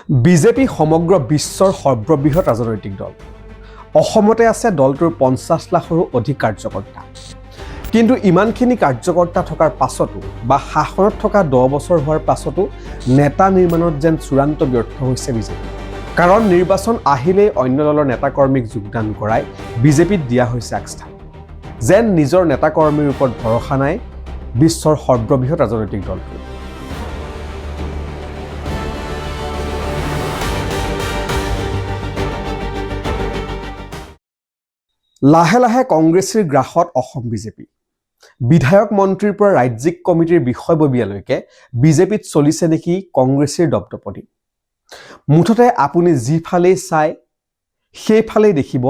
BJP সমগ্ৰ বিশ্বৰ সৰ্ববৃহৎ ৰাজনৈতিক দল। অসমতে আছে দলটোৰ 50 লাখৰো অধিক কাৰ্যকৰ্তা। কিন্তু ইমানখিনি কাৰ্যকৰ্তা থকাৰ পাছতো বা শাসনত থকা 10 বছৰ হোৱাৰ পাছতো নেতা নিৰ্মাণত যেন চূড়ান্ত ব্যৰ্থ হৈছে বিজেপি। কাৰণ নিৰ্বাচন আহিলেই অন্য দলৰ নেতাকৰ্মীক যোগদান কৰাই বিজেপিত দিয়া হৈছে আগস্থান। যেন নিজৰ নেতাকৰ্মীৰ ওপৰত ভৰসা নাই বিশ্বৰ সৰ্ববৃহৎ ৰাজনৈতিক দলটোৰ। লাহে লাহে কংগ্ৰেছীৰ গ্ৰাসত অসম বিজেপি। বিধায়ক মন্ত্ৰীৰ পৰা ৰাজ্যিক কমিটিৰ বিষয়ববীয়ালৈকে বিজেপিত চলিছে নেকি কংগ্ৰেছীৰ দপদপনি। মুঠতে আপুনি যিফালেই চাই সেইফালেই দেখিব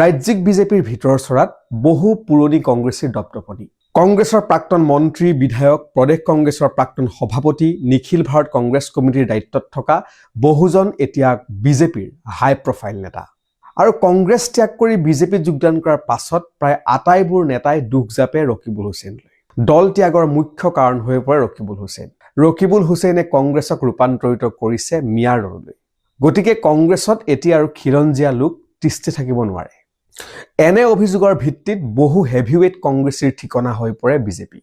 ৰাজ্যিক বিজেপিৰ ভিতৰ চৰাত বহু পুৰণি কংগ্ৰেছীৰ দপদপনি। কংগ্ৰেছৰ প্ৰাক্তন মন্ত্ৰী, বিধায়ক, প্ৰদেশ কংগ্ৰেছৰ প্ৰাক্তন সভাপতি, নিখিল ভাৰত কংগ্ৰেছ কমিটিৰ দায়িত্বত থকা বহুজন এতিয়া বিজেপিৰ হাই প্ৰফাইল নেতা। আৰু কংগ্ৰেছ ত্যাগ কৰি বিজেপিত যোগদান কৰাৰ পাছত প্ৰায় আটাইবোৰ নেতাই দুখ জাপে ৰকিবুল হুছেইনলৈ। দল ত্যাগৰ মুখ্য কাৰণ হৈ পৰে ৰকিবুল হুছেইন। ৰকিবুল হুছেইনে কংগ্ৰেছক ৰূপান্তৰিত কৰিছে মিয়াৰ দললৈ। গতিকে কংগ্ৰেছত এতিয়া আৰু খিলঞ্জীয়া লোক তিষ্ঠি থাকিব নোৱাৰে। এনে অভিযোগৰ ভিত্তিত বহু হেভিৱেইট কংগ্ৰেছীৰ ঠিকনা হৈ পৰে বিজেপি।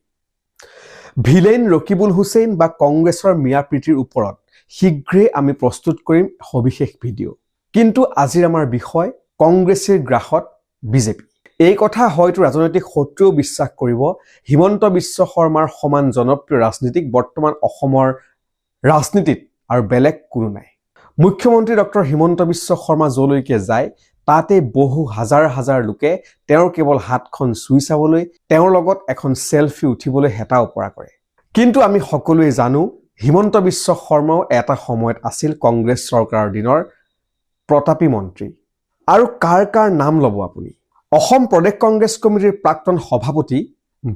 ভিলেইন ৰকিবুল হুছেইন বা কংগ্ৰেছৰ মিয়া প্ৰীতিৰ ওপৰত শীঘ্ৰেই আমি প্ৰস্তুত কৰিম সবিশেষ ভিডিঅ'। কিন্তু আজিৰ আমাৰ বিষয় কংগ্ৰেছীৰ গ্ৰাসত বিজেপি। এই কথা হয়তো ৰাজনৈতিক শত্ৰুও বিশ্বাস কৰিব, হিমন্ত বিশ্ব শৰ্মাৰ সমান জনপ্ৰিয় ৰাজনীতিক বৰ্তমান অসমৰ ৰাজনীতিত আৰু বেলেগ কোনো নাই। মুখ্যমন্ত্ৰী ডক্টৰ হিমন্ত বিশ্ব শৰ্মা যলৈকে যায় তাতে বহু হাজাৰ হাজাৰ লোকে তেওঁৰ কেৱল হাতখন চুই চাবলৈ, তেওঁৰ লগত এখন চেলফি উঠিবলৈ হেতা উপৰা কৰে। কিন্তু আমি সকলোৱে জানো হিমন্ত বিশ্ব শৰ্মাও এটা সময়ত আছিল কংগ্ৰেছ চৰকাৰৰ দিনৰ প্ৰতাপী মন্ত্ৰী। আৰু কাৰ নাম ল'ব আপুনি? অসম প্ৰদেশ কংগ্ৰেছ কমিটিৰ প্ৰাক্তন সভাপতি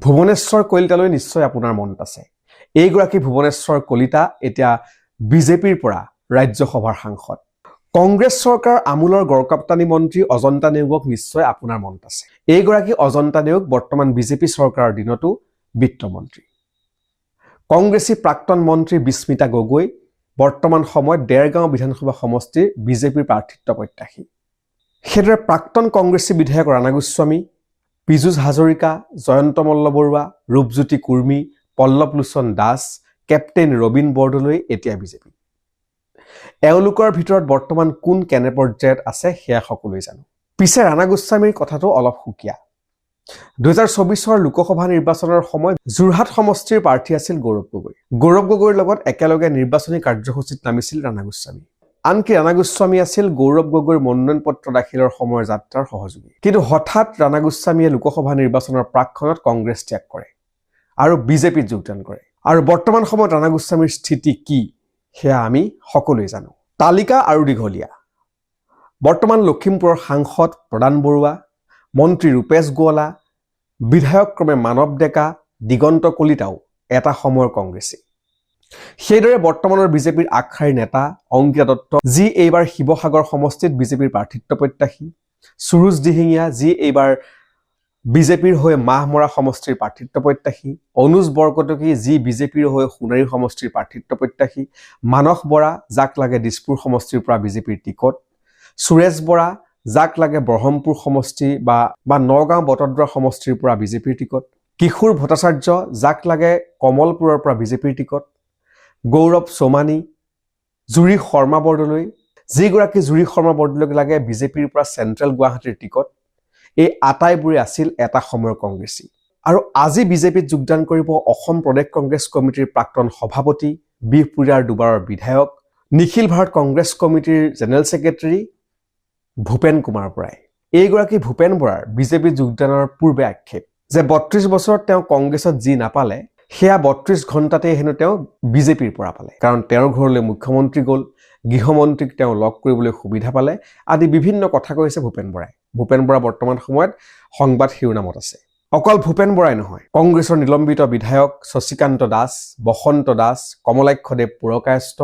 ভুৱনেশ্বৰ কলিতালৈ নিশ্চয় আপোনাৰ মনত আছে। এইগৰাকী ভুৱনেশ্বৰ কলিতা এতিয়া বিজেপিৰ পৰা ৰাজ্যসভাৰ সাংসদ। কংগ্ৰেছ চৰকাৰৰ আমোলৰ গড়কাপ্তানী মন্ত্ৰী অজন্তা নেওগক নিশ্চয় আপোনাৰ মনত আছে। এইগৰাকী অজন্তা নেওগ বৰ্তমান বিজেপি চৰকাৰৰ দিনতো বিত্তমন্ত্ৰী। কংগ্ৰেছী প্ৰাক্তন মন্ত্ৰী বিস্মিতা গগৈ বৰ্তমান সময়ত দেৰগাঁও বিধানসভা সমষ্টিৰ বিজেপিৰ প্ৰাৰ্থিত্ব প্ৰত্যাশী। সেইদৰে প্ৰাক্তন কংগ্ৰেছী বিধায়ক ৰাণা গোস্বামী, পীযুষ হাজৰিকা, জয়ন্ত মল্ল বৰুৱা, ৰূপজ্যোতি কুৰ্মী, পল্লৱ লোচন দাস, কেপ্টেইন ৰবীন বৰদলৈ এতিয়া বিজেপি। এওঁলোকৰ ভিতৰত বৰ্তমান কোন কেনে পৰ্যায়ত আছে সেয়া সকলোৱে জানো। পিছে ৰাণা গোস্বামীৰ কথাটো অলপ সুকীয়া। 2024 লোকসভা নিৰ্বাচনৰ সময়ত যোৰহাট সমষ্টিৰ প্ৰাৰ্থী আছিল গৌৰৱ গগৈ। গৌৰৱ গগৈৰ লগত একেলগে নিৰ্বাচনী কাৰ্যসূচীত নামিছিল ৰাণা গোস্বামী। আনকি ৰাণা গোস্বামী আছিল গৌৰৱ গগৈৰ মনোনয়ন পত্ৰ দাখিলৰ সময়ৰ যাত্ৰাৰ সহযোগী। কিন্তু হঠাৎ ৰাণা গোস্বামীয়ে লোকসভা নিৰ্বাচনৰ প্ৰাকখনত কংগ্ৰেছ ত্যাগ কৰে আৰু বিজেপিত যোগদান কৰে। আৰু বৰ্তমান সময়ত ৰাণা গোস্বামীৰ স্থিতি কি সেয়া আমি সকলোৱে জানো। তালিকা আৰু দীঘলীয়া। বৰ্তমান লখিমপুৰৰ সাংসদ প্ৰদান বৰুৱা, মন্ত্ৰী ৰূপেশ গোৱালা, বিধায়ক ক্ৰমে মানৱ ডেকা, দিগন্ত কলিতাও এটা সময়ৰ কংগ্ৰেছী। সেইদৰে বৰ্তমানৰ বিজেপিৰ আগশাৰীৰ নেতা অংকিতা দত্ত, যি এইবাৰ শিৱসাগৰ সমষ্টিত বিজেপিৰ প্ৰাৰ্থিত্ব প্ৰত্যাশী, সুৰুজ দিহিঙীয়া, যি এইবাৰ বিজেপিৰ হৈ মাহমৰা সমষ্টিৰ প্ৰাৰ্থিত্ব প্ৰত্যাশী, অনুজ বৰকটকী, যি বিজেপিৰ হৈ সোণাৰী সমষ্টিৰ প্ৰাৰ্থিত্ব প্ৰত্যাশী, মানস বৰা, যাক লাগে দিছপুৰ সমষ্টিৰ পৰা বিজেপিৰ টিকট, সুৰেশ বৰা, যাক লাগে ব্ৰহ্মপুৰ সমষ্টি বা নগাঁও বটদ্ৰৱা সমষ্টিৰ পৰা বিজেপিৰ টিকট, কিশোৰ ভট্টাচাৰ্য, যাক লাগে কমলপুৰৰ পৰা বিজেপিৰ টিকট, গৌৰৱ সোমানী, জুৰি শৰ্মা বৰদলৈ, যিগৰাকী জুৰি শৰ্মা বৰদলৈক লাগে বিজেপিৰ পৰা চেণ্ট্ৰেল গুৱাহাটীৰ টিকট। এই আটাইবোৰে আছিল এটা সময়ৰ কংগ্ৰেছী। আৰু আজি বিজেপিত যোগদান কৰিব অসম প্ৰদেশ কংগ্ৰেছ কমিটিৰ প্ৰাক্তন সভাপতি, বিহপুৰীয়াৰ দুবাৰৰ বিধায়ক, নিখিল ভাৰত কংগ্ৰেছ কমিটিৰ জেনেৰেল ছেক্ৰেটাৰী ভূপেন কুমাৰ বৰাই। এইগৰাকী ভূপেন বৰাৰ বিজেপিত যোগদানৰ পূৰ্বে আক্ষেপ যে 32 বছৰত তেওঁ কংগ্ৰেছত যি নাপালে সেয়া 32 ঘণ্টাতেই হেনো তেওঁ বিজেপিৰ পৰা পালে। কাৰণ তেওঁৰ ঘৰলৈ মুখ্যমন্ত্ৰী গ'ল, গৃহমন্ত্ৰীক তেওঁ লগ কৰিবলৈ সুবিধা পালে আদি বিভিন্ন কথা কৈছে ভূপেন বৰাই। ভূপেন বৰা বৰ্তমান সময়ত সংবাদ শিৰোনামত আছে। অকল ভূপেন বৰাই নহয়, কংগ্ৰেছৰ নিলম্বিত বিধায়ক শশীকান্ত দাস, বসন্ত দাস, কমলাক্ষদেৱ পুৰকায়স্থ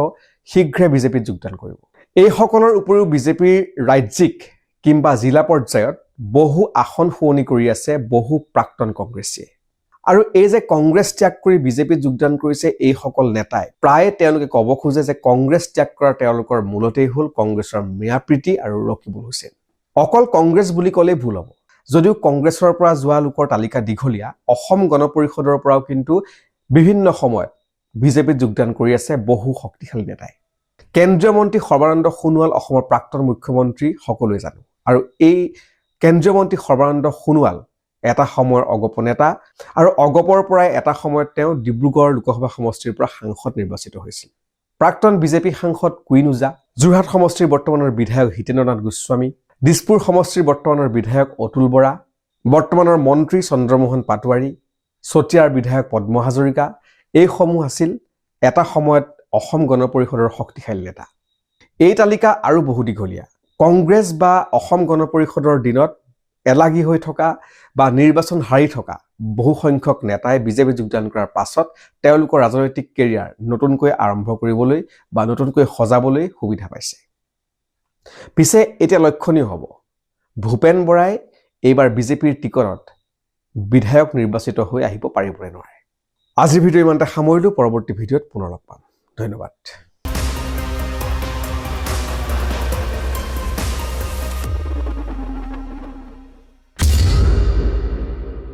শীঘ্ৰে বিজেপিত যোগদান কৰিব। এইসকলৰ উপৰিও বিজেপিৰ ৰাজ্যিক কিংবা জিলা পৰ্যায়ত বহু আসন শুৱনি কৰি আছে বহু প্ৰাক্তন কংগ্ৰেছীয়ে। আৰু এই যে কংগ্ৰেছ ত্যাগ কৰি বিজেপিত যোগদান কৰিছে এইসকল নেতাই প্ৰায়ে তেওঁলোকে ক'ব খোজে যে কংগ্ৰেছ ত্যাগ কৰা তেওঁলোকৰ মূলতেই হ'ল কংগ্ৰেছৰ মিয়াপ্ৰীতি আৰু ৰকিবুল হুছেইন। অকল কংগ্ৰেছ বুলি ক'লেই ভুল হ'ব। যদিও কংগ্ৰেছৰ পৰা যোৱা লোকৰ তালিকা দীঘলীয়া, অসম গণ পৰিষদৰ পৰাও কিন্তু বিভিন্ন সময়ত বিজেপিত যোগদান কৰি আছে বহু শক্তিশালী নেতাই। কেন্দ্ৰীয় মন্ত্ৰী সৰ্বানন্দ সোণোৱাল অসমৰ প্ৰাক্তন মুখ্যমন্ত্ৰী সকলোৱে জানো। আৰু এই কেন্দ্ৰীয় মন্ত্ৰী সৰ্বানন্দ সোণোৱাল এটা সময়ৰ অগপ নেতা আৰু অগপৰ পৰাই এটা সময়ত তেওঁ ডিব্ৰুগড় লোকসভা সমষ্টিৰ পৰা সাংসদ নিৰ্বাচিত হৈছিল। প্ৰাক্তন বিজেপি সাংসদ কুইন ওজা, যোৰহাট সমষ্টিৰ বৰ্তমানৰ বিধায়ক হিতেন্দ্ৰ নাথ গোস্বামী, দিছপুৰ সমষ্টিৰ বৰ্তমানৰ বিধায়ক অতুল বৰা, বৰ্তমানৰ মন্ত্ৰী চন্দ্ৰমোহন পাটোৱাৰী, চতিয়াৰ বিধায়ক পদ্ম হাজৰিকা, এইসমূহ আছিল এটা সময়ত অসম গণ পৰিষদৰ শক্তিশালী নেতা। এই তালিকা আৰু বহু দীঘলীয়া। কংগ্ৰেছ বা অসম গণ পৰিষদৰ দিনত এলাগী হৈ থকা বা নিৰ্বাচন হাৰি থকা বহু সংখ্যক নেতাই বিজেপি যোগদান কৰাৰ পাছত তেওঁলোকৰ ৰাজনৈতিক কেৰিয়াৰ নতুনকৈ আৰম্ভ কৰিবলৈ বা নতুনকৈ সজাবলৈ সুবিধা পাইছে। পিছে এতিয়া লক্ষণীয় হ'ব ভূপেন বৰাই এইবাৰ বিজেপিৰ টিকটত বিধায়ক নিৰ্বাচিত হৈ আহিব পাৰিব নে নোৱাৰে। আজিৰ ভিডিঅ' ইমানতে সামৰিলোঁ। পৰৱৰ্তী ভিডিঅ'ত পুনৰ লগ পাম। ধন্যবাদ।